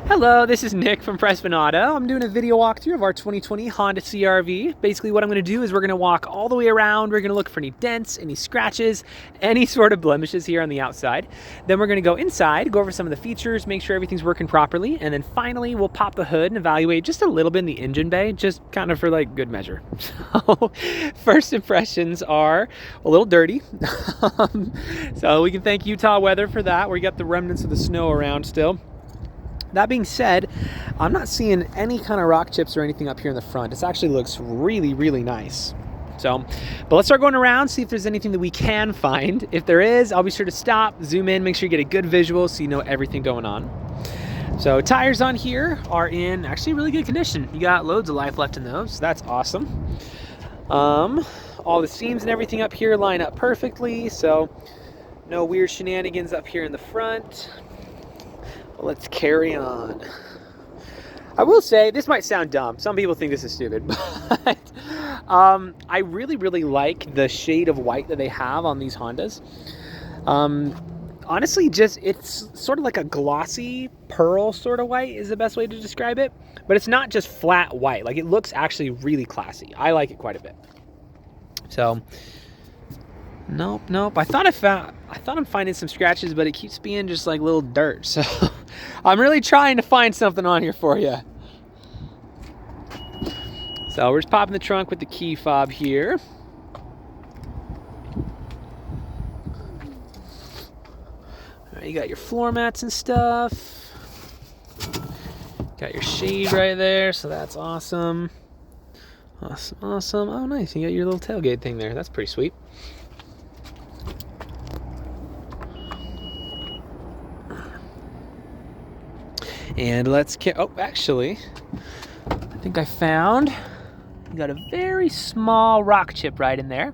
Hello, this is Nick from Prestman. I'm doing a video walkthrough of our 2020 Honda CR-V. Basically what I'm going to do is we're going to walk all the way around. We're going to look for any dents, any scratches, any sort of blemishes here on the outside. Then we're going to go inside, go over some of the features, make sure everything's working properly, and then finally we'll pop the hood and evaluate just a little bit in the engine bay, just kind of for like good measure. So first impressions are a little dirty. So we can thank Utah weather for that. We got the remnants of the snow around still. That being said, I'm not seeing any kind of rock chips or anything up here in the front. It actually looks really, really nice. So, but let's start going around, see if there's anything that we can find. If there is, I'll be sure to stop, zoom in, make sure you get a good visual so you know everything going on. So tires on here are in actually really good condition. You got loads of life left in those, so that's awesome. All the seams and everything up here line up perfectly, so no weird shenanigans up here in the front. Let's carry on. I will say, this might sound dumb. Some people think this is stupid, but I really, really like the shade of white that they have on these Hondas. Honestly, it's sort of like a glossy pearl sort of white is the best way to describe it. But it's not just flat white. Like, it looks actually really classy. I like it quite a bit. So, nope. I thought I'm finding some scratches, but it keeps being just like little dirt. So I'm really trying to find something on here for you. So we're just popping the trunk with the key fob here. All right, you got your floor mats and stuff. Got your shade right there, so that's awesome. Awesome. Oh, nice. You got your little tailgate thing there. That's pretty sweet. And actually, I think I found, you got a very small rock chip right in there.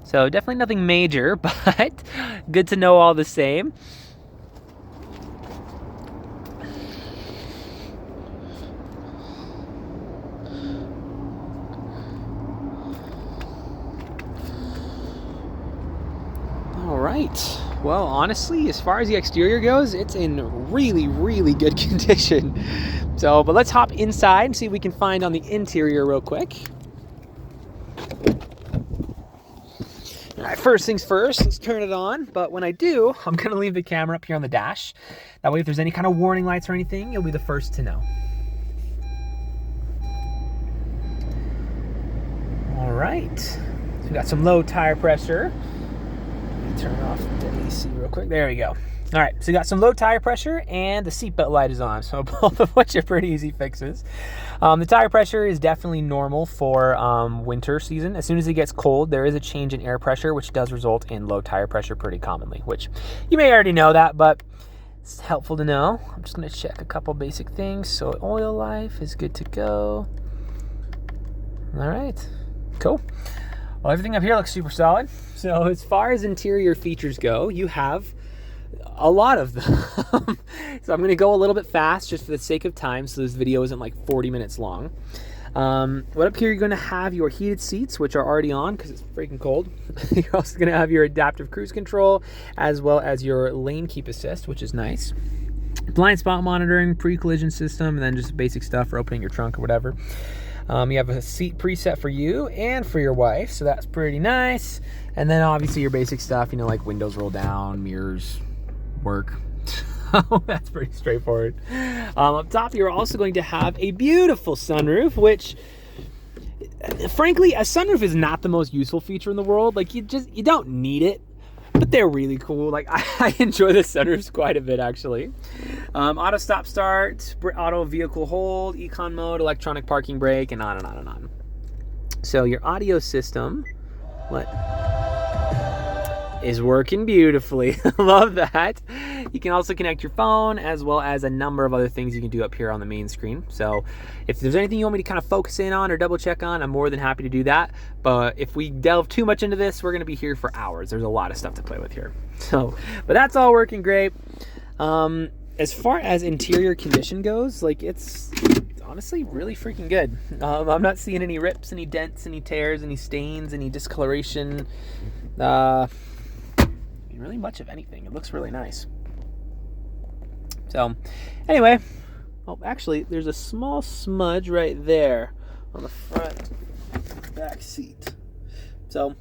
So definitely nothing major, but good to know all the same. All right. Well, honestly, as far as the exterior goes, it's in really, really good condition. So, but let's hop inside and see what we can find on the interior real quick. All right, first things first, let's turn it on. But when I do, I'm gonna leave the camera up here on the dash. That way, if there's any kind of warning lights or anything, you'll be the first to know. All right, so we got some low tire pressure. Turn off the AC real quick. There we go. All right, so you got some low tire pressure and the seatbelt light is on. So both of which are pretty easy fixes. The tire pressure is definitely normal for winter season. As soon as it gets cold, there is a change in air pressure, which does result in low tire pressure pretty commonly, which you may already know that, but it's helpful to know. I'm just gonna check a couple basic things. So oil life is good to go. All right, cool. Well, everything up here looks super solid. So as far as interior features go, you have a lot of them. So I'm going to go a little bit fast just for the sake of time, so this video isn't like 40 minutes long. What up here, you're going to have your heated seats, which are already on because it's freaking cold. You're also going to have your adaptive cruise control, as well as your lane keep assist, which is nice. Blind spot monitoring, pre-collision system, and then just basic stuff for opening your trunk or whatever. You have a seat preset for you and for your wife, so that's pretty nice. And then obviously your basic stuff, you know, like windows roll down, mirrors work. That's pretty straightforward. Up top, you're also going to have a beautiful sunroof, which, frankly, a sunroof is not the most useful feature in the world. Like, you don't need it, but they're really cool. Like, I enjoy the sunroofs quite a bit, actually. Auto stop start, auto vehicle hold, econ mode, electronic parking brake, and on and on and on. So your audio system, is working beautifully. Love that. You can also connect your phone, as well as a number of other things you can do up here on the main screen. So if there's anything you want me to kind of focus in on or double check on, I'm more than happy to do that. But if we delve too much into this, we're going to be here for hours. There's a lot of stuff to play with here. So, but that's all working great. As far as interior condition goes, like, it's honestly really freaking good. I'm not seeing any rips, any dents, any tears, any stains, any discoloration. Really much of anything. It looks really nice. So anyway, Oh, actually, there's a small smudge right there on the front back seat. So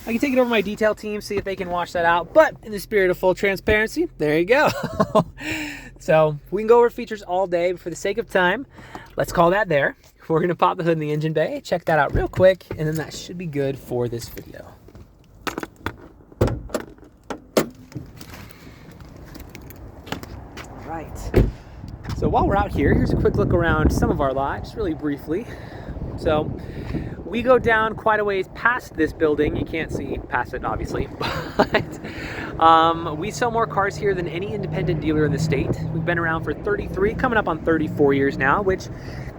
I can take it over my detail team, see if they can wash that out. But in the spirit of full transparency, there you go. So we can go over features all day, but for the sake of time, let's call that there. We're gonna pop the hood in the engine bay, check that out real quick, and then that should be good for this video. All right. So while we're out here, here's a quick look around some of our lot, just really briefly. So we go down quite a ways past this building. You can't see past it, obviously, but we sell more cars here than any independent dealer in the state. We've been around for 33, coming up on 34 years now, which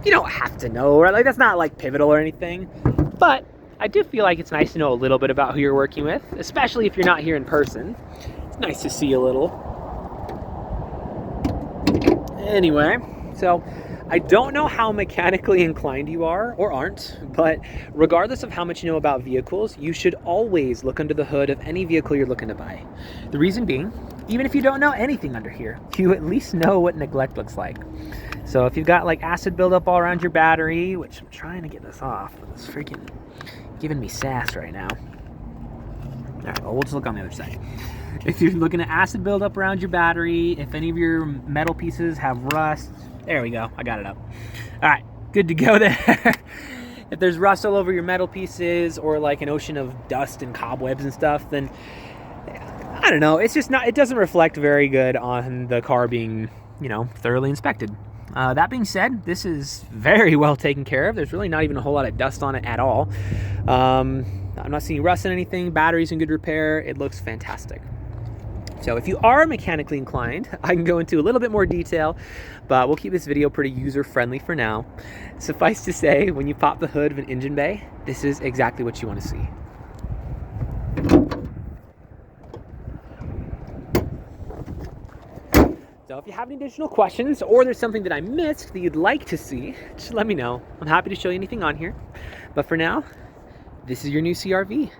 you don't have to know, right? Like, that's not like pivotal or anything, but I do feel like it's nice to know a little bit about who you're working with, especially if you're not here in person. It's nice to see a little. Anyway, so I don't know how mechanically inclined you are or aren't, but regardless of how much you know about vehicles, you should always look under the hood of any vehicle you're looking to buy. The reason being, even if you don't know anything under here, you at least know what neglect looks like. So if you've got like acid buildup all around your battery, which I'm trying to get this off, but it's freaking giving me sass right now. All right, well, we'll just look on the other side. If you're looking at acid buildup around your battery, if any of your metal pieces have rust, there we go, I got it up. All right, good to go there. If there's rust all over your metal pieces or like an ocean of dust and cobwebs and stuff, then I don't know, it's just not, it doesn't reflect very good on the car being, you know, thoroughly inspected. That being said, this is very well taken care of. There's really not even a whole lot of dust on it at all. I'm not seeing rust in anything. Battery's in good repair. It looks fantastic. So if you are mechanically inclined, I can go into a little bit more detail, but we'll keep this video pretty user-friendly for now. Suffice to say, when you pop the hood of an engine bay, this is exactly what you want to see. So if you have any additional questions or there's something that I missed that you'd like to see, just let me know. I'm happy to show you anything on here. But for now, this is your new CR-V.